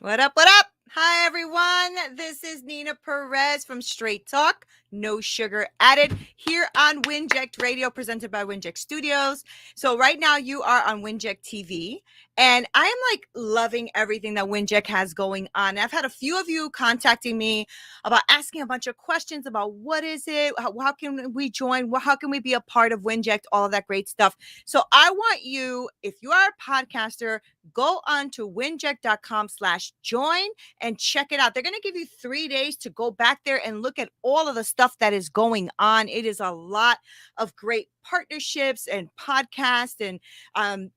What up? What up? Hi, everyone. This is Neena Perez from Straight Talk, No Sugar Added, here on WINJECT Radio, presented by WINJECT Studios. So, right now, you are on WINJECT TV, and I am like loving everything that WINJECT has going on. I've had a few of you contacting me about asking a bunch of questions about what is it, how can we join, how can we be a part of WINJECT, all of that great stuff. So, I want you, if you are a podcaster, go on to winject.com/join and check it out. They're going to give you 3 days to go back there and look at all of the stuff that is going on. It is a lot of great partnerships and podcasts, and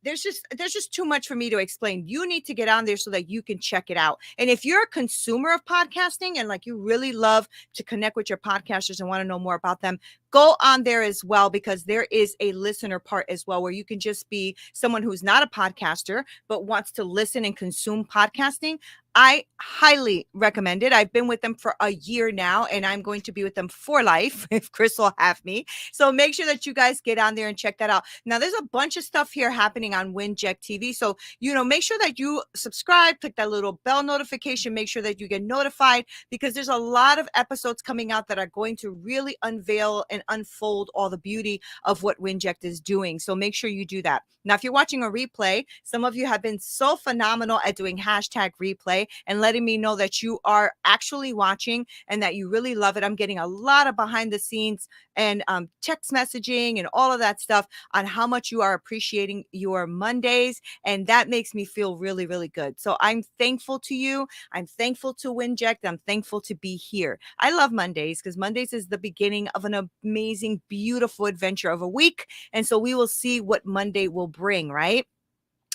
there's just too much for me to explain. You need to get on there so that you can check it out. And if you're a consumer of podcasting and like you really love to connect with your podcasters and want to know more about them, go on there as well, because there is a listener part as well where you can just be someone who's not a podcaster but wants to listen and consume podcasting. I highly recommend it. I've been with them for a year now, and I'm going to be with them for life if Chris will have me. So make sure that you guys get on there and check that out. Now, there's a bunch of stuff here happening on WINJECT TV. So, make sure that you subscribe, click that little bell notification, make sure that you get notified, because there's a lot of episodes coming out that are going to really unveil and unfold all the beauty of what WINJECT is doing. So make sure you do that. Now, if you're watching a replay, some of you have been so phenomenal at doing hashtag replay and letting me know that you are actually watching and that you really love it. I'm getting a lot of behind the scenes and text messaging and all of that stuff on how much you are appreciating your Mondays. And that makes me feel really, really good. So I'm thankful to you. I'm thankful to WINJECT. I'm thankful to be here. I love Mondays because Mondays is the beginning of an amazing, beautiful adventure of a week. And so we will see what Monday will bring, right?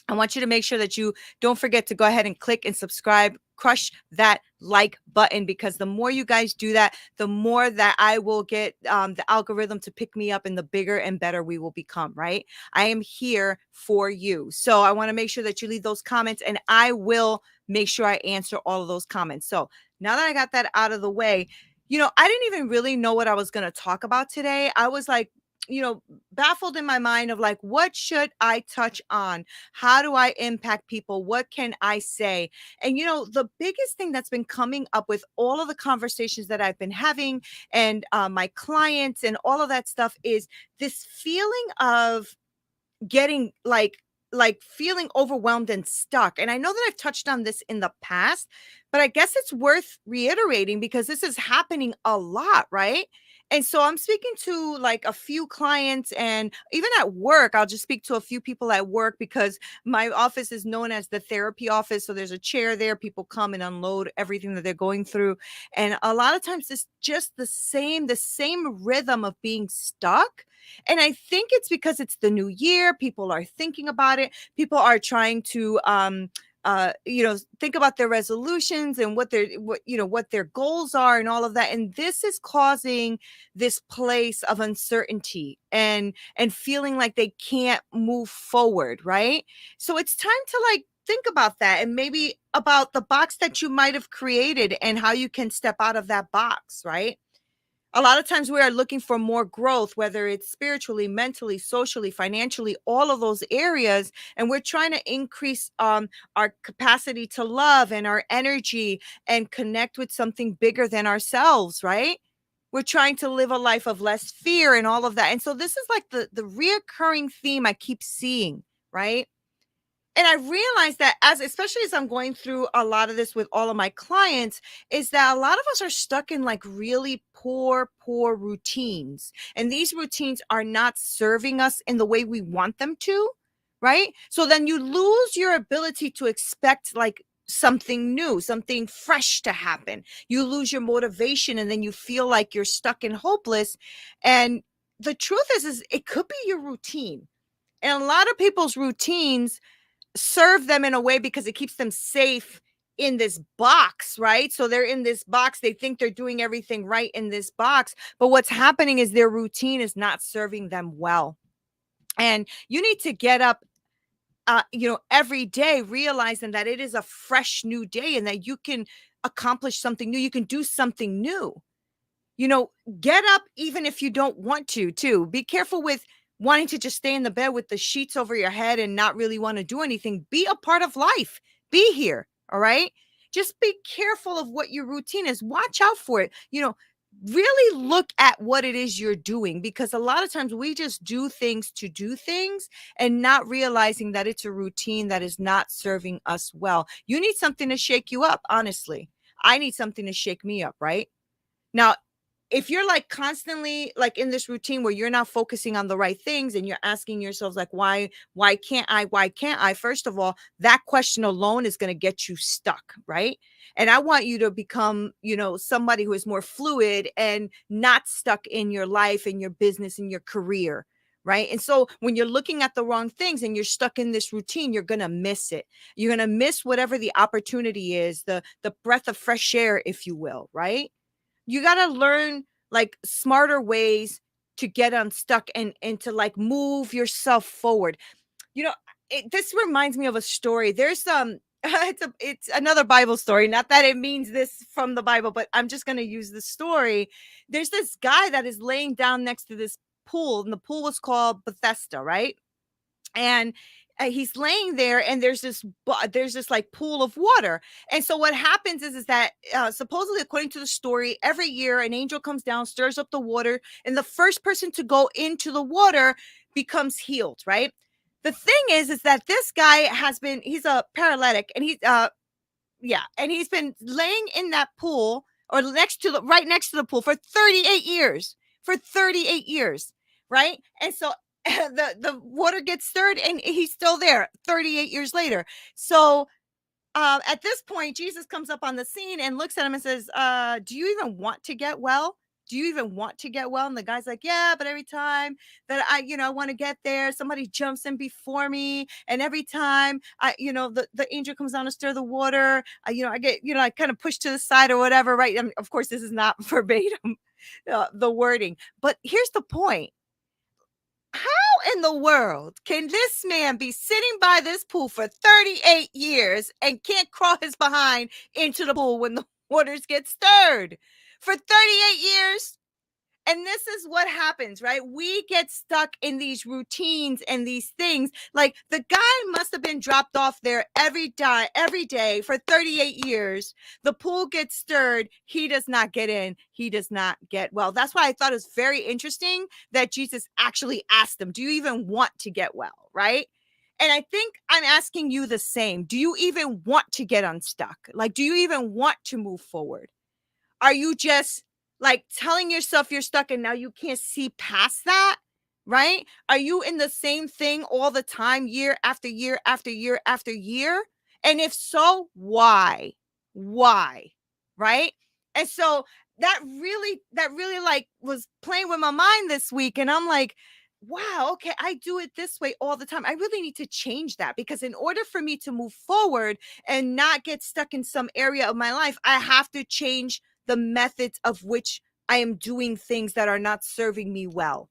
I want you to make sure that you don't forget to go ahead and click and subscribe, crush that like button, because the more you guys do that, the more that I will get the algorithm to pick me up, and the bigger and better we will become, right? I am here for you. So I want to make sure that you leave those comments, and I will make sure I answer all of those comments. So now that I got that out of the way, I didn't even really know what I was going to talk about today. I was like, baffled in my mind of like, what should I touch on? How do I impact people? What can I say? And, the biggest thing that's been coming up with all of the conversations that I've been having and my clients and all of that stuff is this feeling of getting like feeling overwhelmed and stuck. And I know that I've touched on this in the past, but I guess it's worth reiterating because this is happening a lot, right? And so I'm speaking to like a few clients, and even at work, I'll just speak to a few people at work because my office is known as the therapy office. So there's a chair there. People come and unload everything that they're going through. And a lot of times it's just the same rhythm of being stuck. And I think it's because it's the new year. People are thinking about it. People are trying to think about their resolutions and what their goals are and all of that. And this is causing this place of uncertainty and feeling like they can't move forward, right? So it's time to like think about that, and maybe about the box that you might have created and how you can step out of that box, right? A lot of times we are looking for more growth, whether it's spiritually, mentally, socially, financially, all of those areas. And we're trying to increase our capacity to love and our energy and connect with something bigger than ourselves, right? We're trying to live a life of less fear and all of that. And so this is like the reoccurring theme I keep seeing, right? And I realized that especially as I'm going through a lot of this with all of my clients, is that a lot of us are stuck in like really poor routines. And these routines are not serving us in the way we want them to, right? So then you lose your ability to expect like something new, something fresh to happen. You lose your motivation, and then you feel like you're stuck and hopeless. And the truth is it could be your routine. And a lot of people's routines serve them in a way because it keeps them safe in this box, right? So they're in this box. They think they're doing everything right in this box. But what's happening is their routine is not serving them well. And you need to get up, every day realizing that it is a fresh new day and that you can accomplish something new. You can do something new. Get up even if you don't want to, too. Be careful with wanting to just stay in the bed with the sheets over your head and not really want to do anything. Be a part of life. Be here. All right. Just be careful of what your routine is. Watch out for it. Really look at what it is you're doing, because a lot of times we just do things to do things and not realizing that it's a routine that is not serving us well. You need something to shake you up, honestly. I need something to shake me up, right? Now, if you're like constantly like in this routine where you're not focusing on the right things and you're asking yourselves like, why can't I, first of all, that question alone is going to get you stuck, right? And I want you to become, somebody who is more fluid and not stuck in your life and your business and your career, right? And so when you're looking at the wrong things and you're stuck in this routine, you're going to miss it. You're going to miss whatever the opportunity is, the breath of fresh air, if you will, right? You got to learn like smarter ways to get unstuck and to like move yourself forward. You know, this reminds me of a story. There's it's another Bible story. Not that it means this from the Bible, but I'm just going to use the story. There's this guy that is laying down next to this pool, and the pool was called Bethesda, right? And he's laying there, and there's this like pool of water. And so what happens is that supposedly, according to the story, every year an angel comes down, stirs up the water, and the first person to go into the water becomes healed, right? The thing is that this guy he's a paralytic, and he's been laying in that pool, or right next to the pool, for 38 years. For 38 years, right? And so the water gets stirred, and he's still there 38 years later. So at this point, Jesus comes up on the scene and looks at him and says, do you even want to get well? Do you even want to get well? And the guy's like, yeah, but every time that I want to get there, somebody jumps in before me. And every time the angel comes down to stir the water, I get, I kind of pushed to the side or whatever, right? Of course, this is not verbatim, the wording, but here's the point. How in the world can this man be sitting by this pool for 38 years and can't crawl his behind into the pool when the waters get stirred? For 38 years? And this is what happens, right? We get stuck in these routines and these things. Like the guy must have been dropped off there every day for 38 years. The pool gets stirred. He does not get in. He does not get well. That's why I thought it was very interesting that Jesus actually asked him, do you even want to get well, right? And I think I'm asking you the same. Do you even want to get unstuck? Like, do you even want to move forward? Are you just like telling yourself you're stuck and now you can't see past that? Right? Are you in the same thing all the time, year after year after year after year? And if so, why? Why? Right? And so that really like was playing with my mind this week. And I'm like, wow, okay, I do it this way all the time. I really need to change that, because in order for me to move forward and not get stuck in some area of my life, I have to change the methods of which I am doing things that are not serving me well.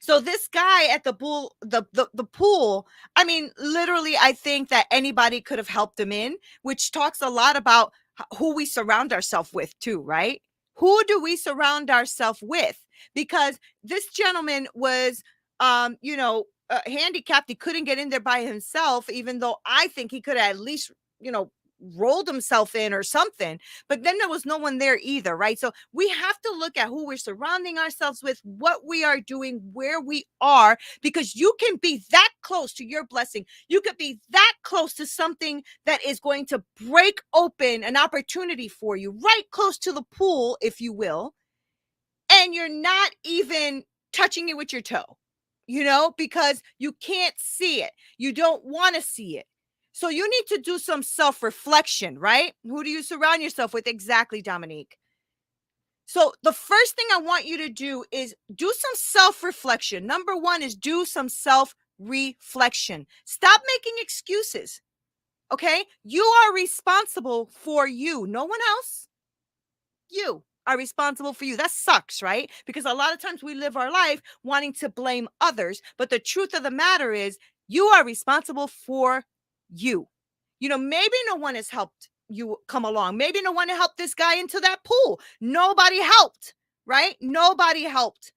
So this guy at the pool, I mean, literally, I think that anybody could have helped him in, which talks a lot about who we surround ourselves with too, right? Who do we surround ourselves with? Because this gentleman was, handicapped. He couldn't get in there by himself, even though I think he could have at least, rolled himself in or something. But then there was no one there either, right? So we have to look at who we're surrounding ourselves with, what we are doing, where we are, because you can be that close to your blessing. You could be that close to something that is going to break open an opportunity for you, right close to the pool, if you will, and you're not even touching it with your toe, because you can't see it. You don't want to see it. So you need to do some self-reflection, right? Who do you surround yourself with? Exactly, Dominique. So the first thing I want you to do is do some self-reflection. Number one is do some self-reflection. Stop making excuses, okay? You are responsible for you. No one else. You are responsible for you. That sucks, right? Because a lot of times we live our life wanting to blame others. But the truth of the matter is you are responsible for you. Maybe no one has helped you come along. Maybe no one helped this guy into that pool. Nobody helped, right? Nobody helped.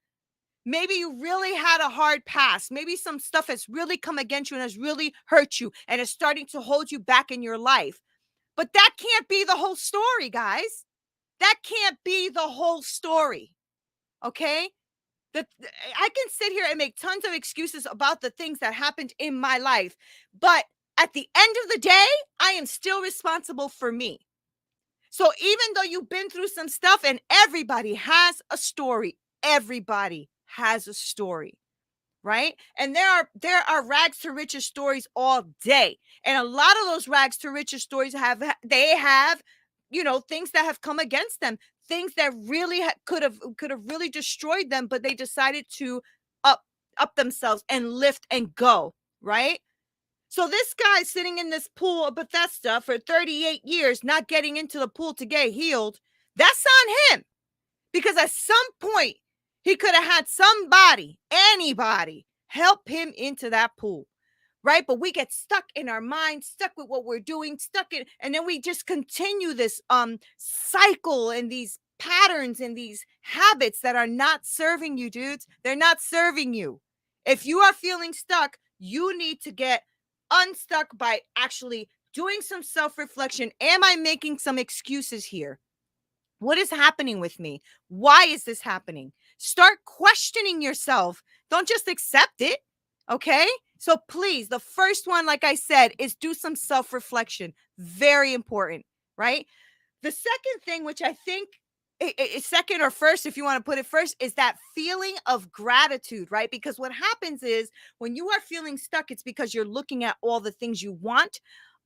Maybe you really had a hard past. Maybe some stuff has really come against you and has really hurt you and is starting to hold you back in your life. But that can't be the whole story, guys. That can't be the whole story. Okay? I can sit here and make tons of excuses about the things that happened in my life, but at the end of the day, I am still responsible for me. So even though you've been through some stuff, and everybody has a story, everybody has a story, right? And there are rags to riches stories all day, and a lot of those rags to riches stories have things that have come against them, things that really could have really destroyed them, but they decided to up up themselves and lift and go, right? So this guy sitting in this pool of Bethesda for 38 years, not getting into the pool to get healed, that's on him. Because at some point, he could have had somebody, anybody, help him into that pool, right? But we get stuck in our mind, stuck with what we're doing, and then we just continue this cycle and these patterns and these habits that are not serving you, dudes. They're not serving you. If you are feeling stuck, you need to get unstuck by actually doing some self-reflection. Am I making some excuses here? What is happening with me? Why is this happening? Start questioning yourself. Don't just accept it. Okay? So please, the first one, like I said, is do some self-reflection. Very important, right? The second thing, which I think is second or first, if you want to put it first, is that feeling of gratitude, right? Because what happens is when you are feeling stuck, it's because you're looking at all the things you want,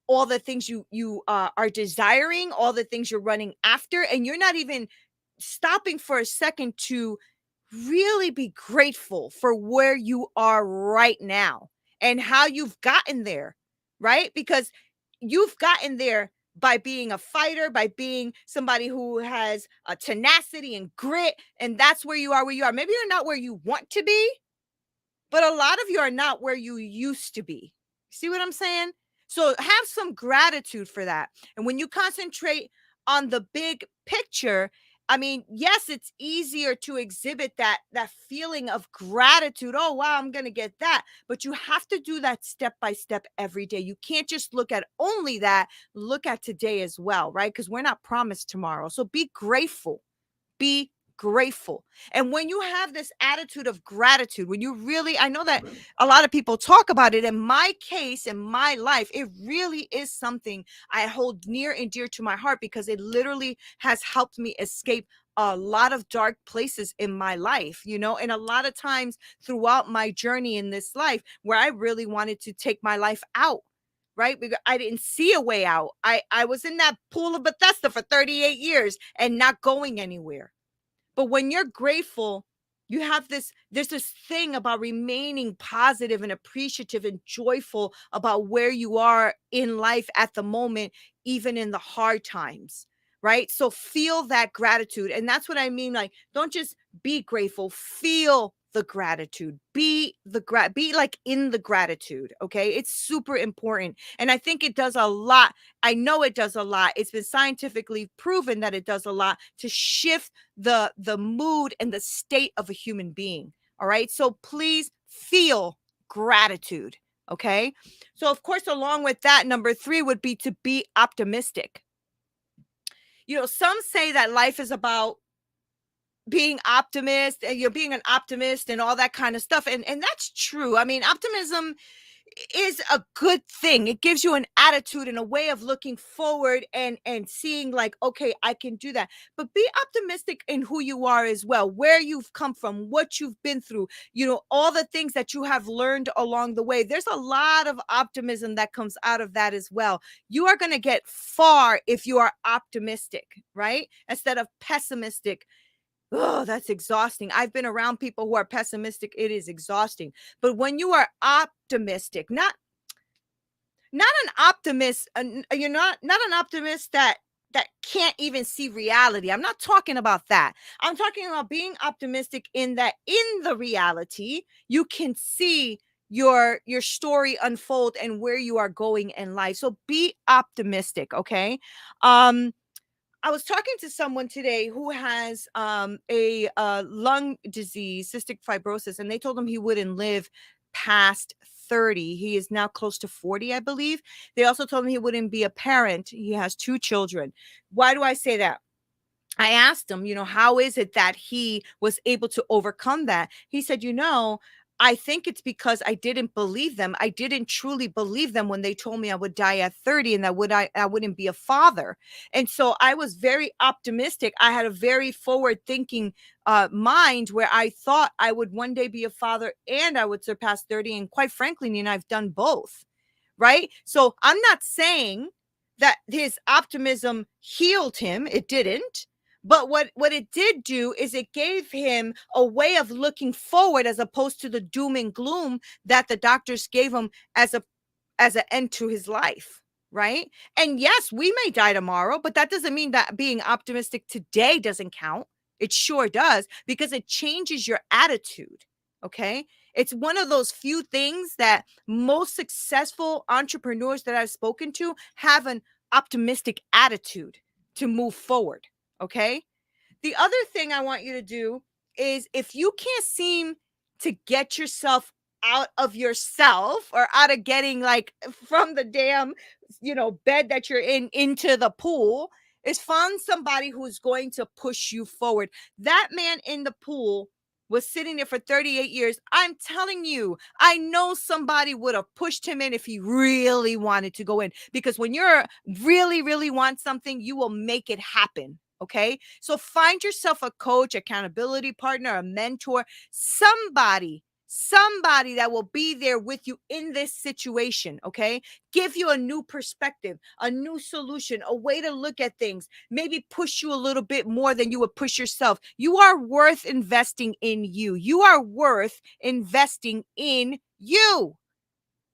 all the things you are desiring, all the things you're running after, and you're not even stopping for a second to really be grateful for where you are right now and how you've gotten there, right? Because you've gotten there by being a fighter, by being somebody who has a tenacity and grit, and that's where you are. Maybe you're not where you want to be, but a lot of you are not where you used to be. See what I'm saying? So have some gratitude for that. And when you concentrate on the big picture, I mean, yes, it's easier to exhibit that feeling of gratitude. Oh, wow, I'm going to get that. But you have to do that step by step every day. You can't just look at only that, look at today as well, right? Because we're not promised tomorrow. So be grateful. Be grateful. And when you have this attitude of gratitude, when you really, I know that a lot of people talk about it. In my case, in my life, it really is something I hold near and dear to my heart because it literally has helped me escape a lot of dark places in my life, and a lot of times throughout my journey in this life where I really wanted to take my life out. Right? Because I didn't see a way out. I was in that pool of Bethesda for 38 years and not going anywhere. But when you're grateful, there's this thing about remaining positive and appreciative and joyful about where you are in life at the moment, even in the hard times, right? So feel that gratitude. And that's what I mean. Like, don't just be grateful, feel the gratitude, be like in the gratitude. Okay. It's super important. And I think it does a lot. I know it does a lot. It's been scientifically proven that it does a lot to shift the mood and the state of a human being. All right. So please feel gratitude. Okay. So of course, along with that, number 3 would be to be optimistic. Some say that life is about being optimist, and you're being an optimist and all that kind of stuff. And that's true. I mean, optimism is a good thing. It gives you an attitude and a way of looking forward and seeing like, okay, I can do that. But be optimistic in who you are as well, where you've come from, what you've been through, all the things that you have learned along the way. There's a lot of optimism that comes out of that as well. You are going to get far if you are optimistic, right? Instead of pessimistic. Oh, that's exhausting. I've been around people who are pessimistic. It is exhausting. But when you are optimistic, not an optimist, you're not an optimist that can't even see reality. I'm not talking about that. I'm talking about being optimistic in that in the reality, you can see your story unfold and where you are going in life. So be optimistic, okay? I was talking to someone today who has a lung disease, cystic fibrosis, and they told him he wouldn't live past 30. He is now close to 40, I believe. They also told him he wouldn't be a parent. He has 2 children. Why do I say that? I asked him, how is it that he was able to overcome that? He said, I think it's because I didn't believe them. I didn't truly believe them when they told me I would die at 30 and that I wouldn't be a father. And so I was very optimistic. I had a very forward thinking mind where I thought I would one day be a father and I would surpass 30. And quite frankly, Nina, I've done both. Right. So I'm not saying that his optimism healed him. It didn't. But what it did do is it gave him a way of looking forward as opposed to the doom and gloom that the doctors gave him as an end to his life, right? And yes, we may die tomorrow, but that doesn't mean that being optimistic today doesn't count. It sure does, because it changes your attitude, okay? It's one of those few things that most successful entrepreneurs that I've spoken to have an optimistic attitude to move forward. Okay. The other thing I want you to do is, if you can't seem to get yourself out of yourself, or out of getting like from the damn, bed that you're in into the pool, is find somebody who's going to push you forward. That man in the pool was sitting there for 38 years. I'm telling you, I know somebody would have pushed him in if he really wanted to go in, because when you're really, really want something, you will make it happen. Okay. So find yourself a coach, accountability partner, a mentor, somebody that will be there with you in this situation. Okay. Give you a new perspective, a new solution, a way to look at things, maybe push you a little bit more than you would push yourself. You are worth investing in you. You are worth investing in you.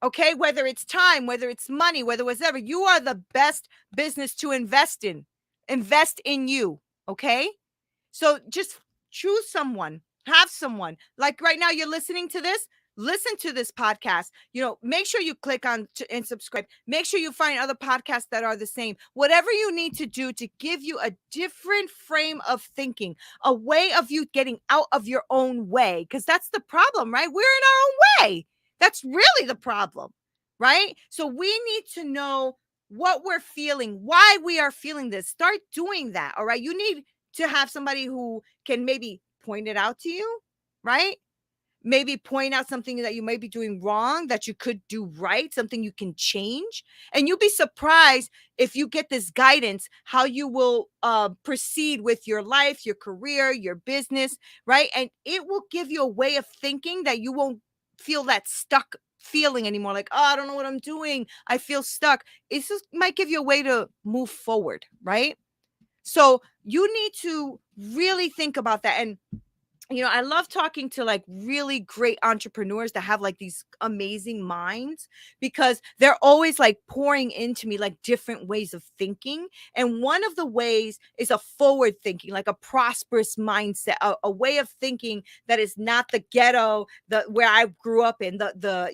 Okay. Whether it's time, whether it's money, whether it's whatever, you are the best business to invest in. Invest in you. Okay. So just choose someone, have someone. Like right now, you're listening to this. Listen to this podcast. Make sure you click on and subscribe. Make sure you find other podcasts that are the same. Whatever you need to do to give you a different frame of thinking, a way of you getting out of your own way. Because that's the problem, right? We're in our own way. That's really the problem, right? So we need to know what we're feeling, why we are feeling this. Start doing that. All right. You need to have somebody who can maybe point it out to you, right? Maybe point out something that you may be doing wrong that you could do right, something you can change. And you'll be surprised, if you get this guidance, how you will proceed with your life, your career, your business, right? And it will give you a way of thinking that you won't feel that stuck feeling anymore. Like, oh, I don't know what I'm doing, I feel stuck. It just might give you a way to move forward, right? So you need to really think about that. And I love talking to like really great entrepreneurs that have like these amazing minds, because they're always like pouring into me like different ways of thinking. And one of the ways is a forward thinking, like a prosperous mindset, a way of thinking that is not the ghetto, the where I grew up in, the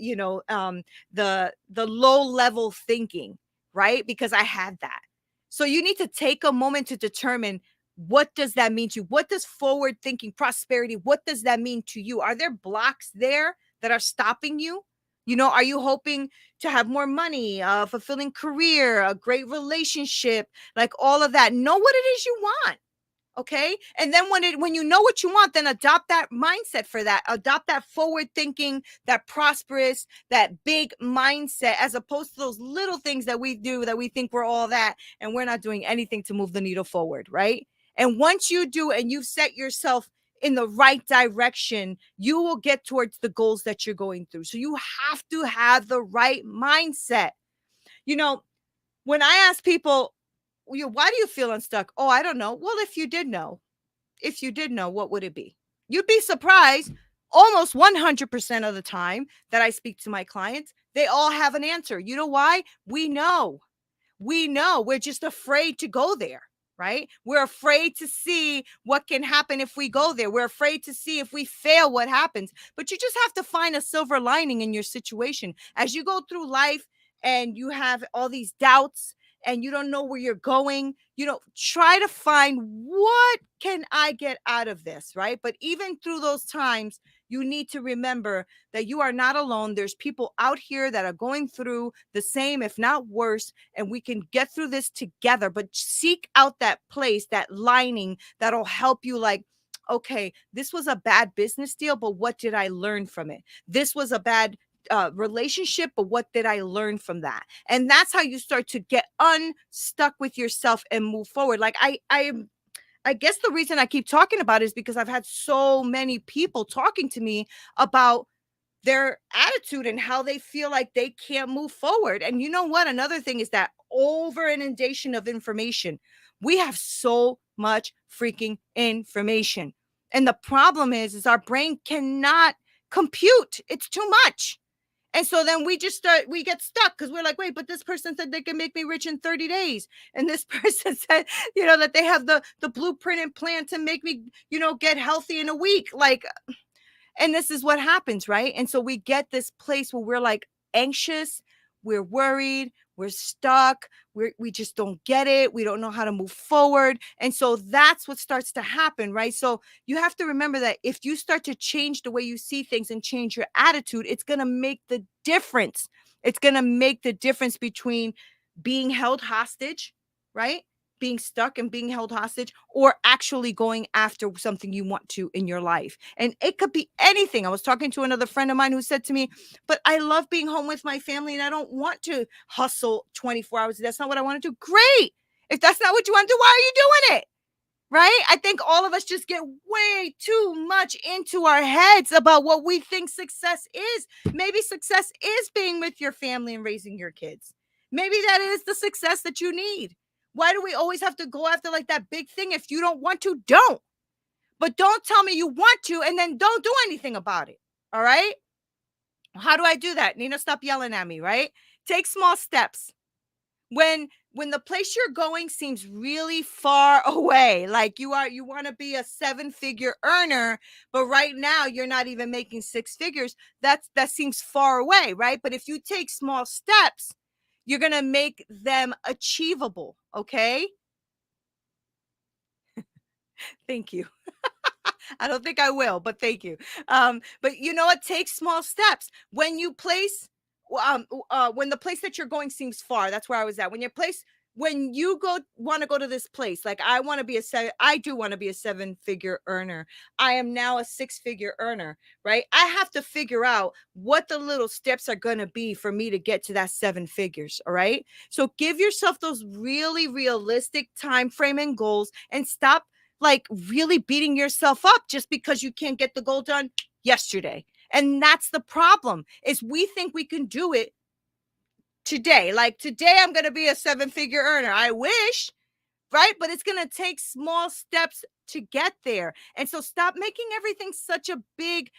low level thinking, right? Because I had that. So you need to take a moment to determine, what does that mean to you? What does forward thinking, prosperity, what does that mean to you? Are there blocks there that are stopping you? Are you hoping to have more money, a fulfilling career, a great relationship, like all of that? Know what it is you want. Okay. And then when you know what you want, then adopt that mindset for that. Adopt that forward thinking, that prosperous, that big mindset, as opposed to those little things that we do that we think we're all that, and we're not doing anything to move the needle forward. Right. And once you do, and you've set yourself in the right direction, you will get towards the goals that you're going through. So you have to have the right mindset. When I ask people, why do you feel unstuck? Oh, I don't know. Well, if you did know, what would it be? You'd be surprised. Almost 100% of the time that I speak to my clients, they all have an answer. You know why? We know. We're just afraid to go there, right? We're afraid to see what can happen if we go there. We're afraid to see if we fail, what happens. But you just have to find a silver lining in your situation. As you go through life and you have all these doubts and you don't know where you're going, try to find, what can I get out of this, right? But even through those times, you need to remember that you are not alone. There's people out here that are going through the same, if not worse, and we can get through this together. But seek out that place, that lining that'll help you, like, okay, this was a bad business deal, but what did I learn from it? This was a bad relationship, but what did I learn from that? And that's how you start to get unstuck with yourself and move forward. Like I guess the reason I keep talking about it is because I've had so many people talking to me about their attitude and how they feel like they can't move forward. And you know what? Another thing is that over inundation of information. We have so much freaking information. And the problem is our brain cannot compute. It's too much. And so then we get stuck because we're like, wait, but this person said they can make me rich in 30 days. And this person said, that they have the blueprint and plan to make me, get healthy in a week. Like, and this is what happens, right? And so we get this place where we're like anxious, we're worried, we're stuck, we just don't get it. We don't know how to move forward. And so that's what starts to happen, right? So you have to remember that if you start to change the way you see things and change your attitude, it's going to make the difference. It's going to make the difference between being held hostage, right? Being stuck and being held hostage, or actually going after something you want to in your life. And it could be anything. I was talking to another friend of mine who said to me, but I love being home with my family and I don't want to hustle 24 hours. That's not what I want to do. Great. If that's not what you want to do, why are you doing it? Right? I think all of us just get way too much into our heads about what we think success is. Maybe success is being with your family and raising your kids. Maybe that is the success that you need. Why do we always have to go after like that big thing? If you don't want to, don't. But don't tell me you want to and then don't do anything about it. All right? How do I do that? Nina, stop yelling at me, right? Take small steps. When the place you're going seems really far away, like you want to be a 7-figure earner, but right now you're not even making 6 figures, that seems far away, right? But if you take small steps, you're going to make them achievable, okay? Thank you. I don't think I will, but thank you. But you know what? Take small steps. When you place, when the place that you're going seems far, that's where I was at. When you want to go to this place, like I do want to be a 7-figure earner. I am now a 6-figure earner, right? I have to figure out what the little steps are going to be for me to get to that 7 figures. All right. So give yourself those really realistic time frame and goals, and stop like really beating yourself up just because you can't get the goal done yesterday. And that's the problem, is we think we can do it today. Like today I'm going to be a 7-figure earner. I wish, right? But it's going to take small steps to get there. And so stop making everything such a big,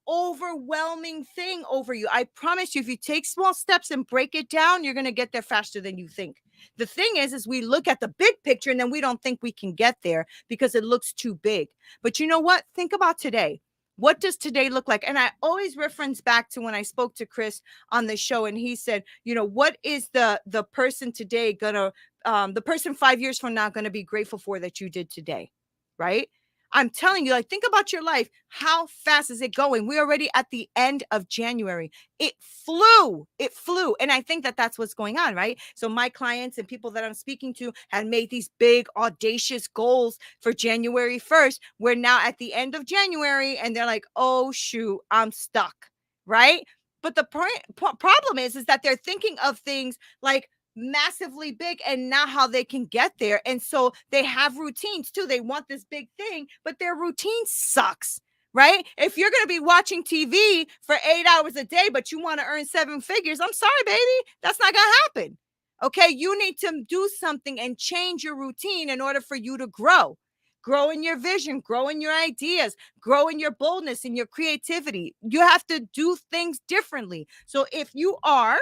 overwhelming thing over you. I promise you, if you take small steps and break it down, you're going to get there faster than you think. The thing is we look at the big picture and then we don't think we can get there because it looks too big. But you know what? Think about today. What does today look like? And I always reference back to when I spoke to Chris on the show, and he said, what is the person today gonna, the person 5 years from now gonna be grateful for that you did today, right? I'm telling you, like, think about your life. How fast is it going? We're already at the end of January. It flew. And I think that that's what's going on, right? So my clients and people that I'm speaking to had made these big, audacious goals for January 1st. We're now at the end of January and they're like, oh, shoot, I'm stuck, right? But the problem is that they're thinking of things like massively big and not how they can get there. And so they have routines too. They want this big thing, but their routine sucks, right? If you're going to be watching TV for 8 hours a day, but you want to earn 7 figures, I'm sorry, baby, that's not going to happen. Okay. You need to do something and change your routine in order for you to grow in your vision, grow in your ideas, grow in your boldness and your creativity. You have to do things differently. So if you are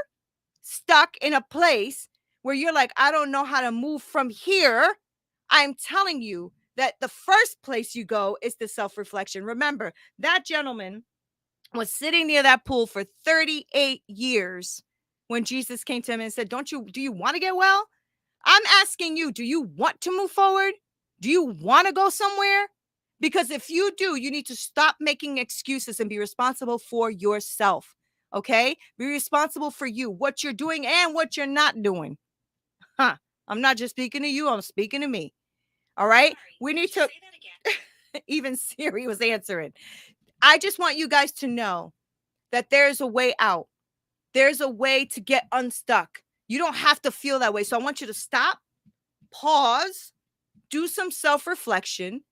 stuck in a place where you're like, I don't know how to move from here, I'm telling you that the first place you go is the self-reflection. Remember, that gentleman was sitting near that pool for 38 years when Jesus came to him and said, do you want to get well? I'm asking you, do you want to move forward? Do you want to go somewhere? Because if you do, you need to stop making excuses and be responsible for yourself. Okay? Be responsible for you, what you're doing and what you're not doing. Huh. I'm not just speaking to you, I'm speaking to me. All right? We need to, even Siri was answering. I just want you guys to know that there's a way out. There's a way to get unstuck. You don't have to feel that way. So I want you to stop, pause, do some self reflection,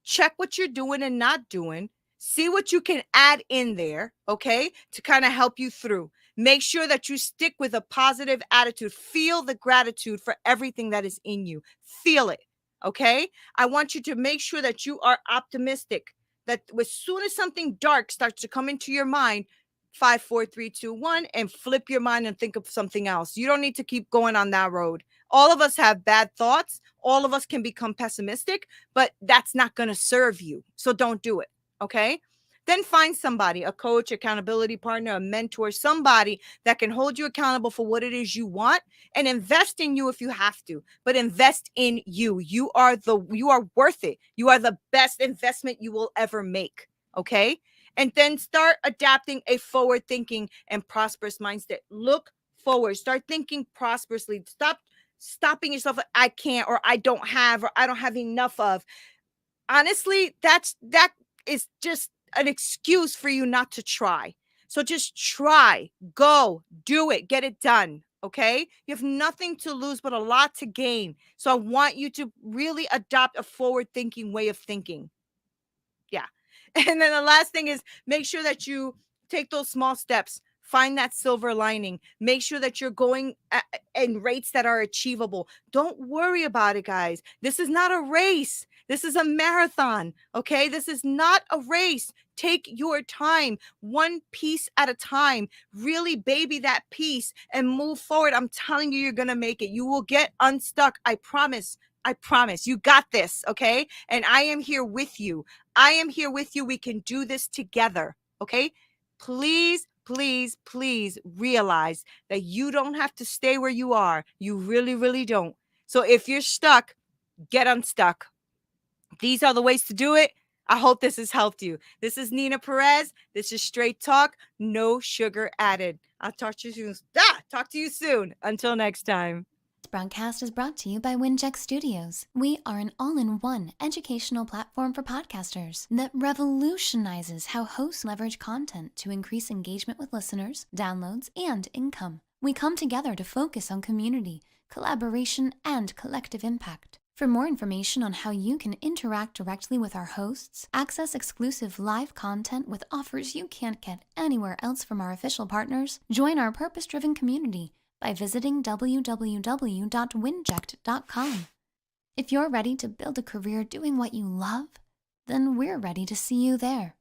check what you're doing and not doing, see what you can add in there, okay, to kind of help you through. Make sure that you stick with a positive attitude. Feel the gratitude for everything that is in you. Feel it, okay? I want you to make sure that you are optimistic, that as soon as something dark starts to come into your mind, 5, 4, 3, 2, 1, and flip your mind and think of something else. You don't need to keep going on that road. All of us have bad thoughts. All of us can become pessimistic, but that's not going to serve you. So don't do it. Okay. Then find somebody, a coach, accountability partner, a mentor, somebody that can hold you accountable for what it is you want, and invest in you if you have to, but invest in you. You are worth it. You are the best investment you will ever make. Okay. And then start adapting a forward thinking and prosperous mindset. Look forward, start thinking prosperously. Stop stopping yourself. I can't, or I don't have, or I don't have enough of. Honestly, that is just an excuse for you not to try. So just try, go, do it, get it done. Okay. You have nothing to lose, but a lot to gain. So I want you to really adopt a forward thinking way of thinking. Yeah. And then the last thing is make sure that you take those small steps. Find that silver lining. Make sure that you're going in rates that are achievable. Don't worry about it, guys. This is not a race. This is a marathon. Okay. This is not a race. Take your time, one piece at a time. Really baby that piece and move forward. I'm telling you, you're going to make it. You will get unstuck. I promise. I promise. You got this. Okay. And I am here with you. I am here with you. We can do this together. Okay. Please, please, please realize that you don't have to stay where you are. You really, really don't. So if you're stuck, get unstuck. These are the ways to do it. I hope this has helped you. This is Neena Perez. This is Straight Talk, no sugar added. I'll talk to you soon. Talk to you soon. Until next time. This broadcast is brought to you by WINJECT Studios. We are an all-in-one educational platform for podcasters that revolutionizes how hosts leverage content to increase engagement with listeners, downloads, and income. We come together to focus on community, collaboration, and collective impact. For more information on how you can interact directly with our hosts, access exclusive live content with offers you can't get anywhere else from our official partners, join our purpose-driven community by visiting www.winject.com. If you're ready to build a career doing what you love, then we're ready to see you there.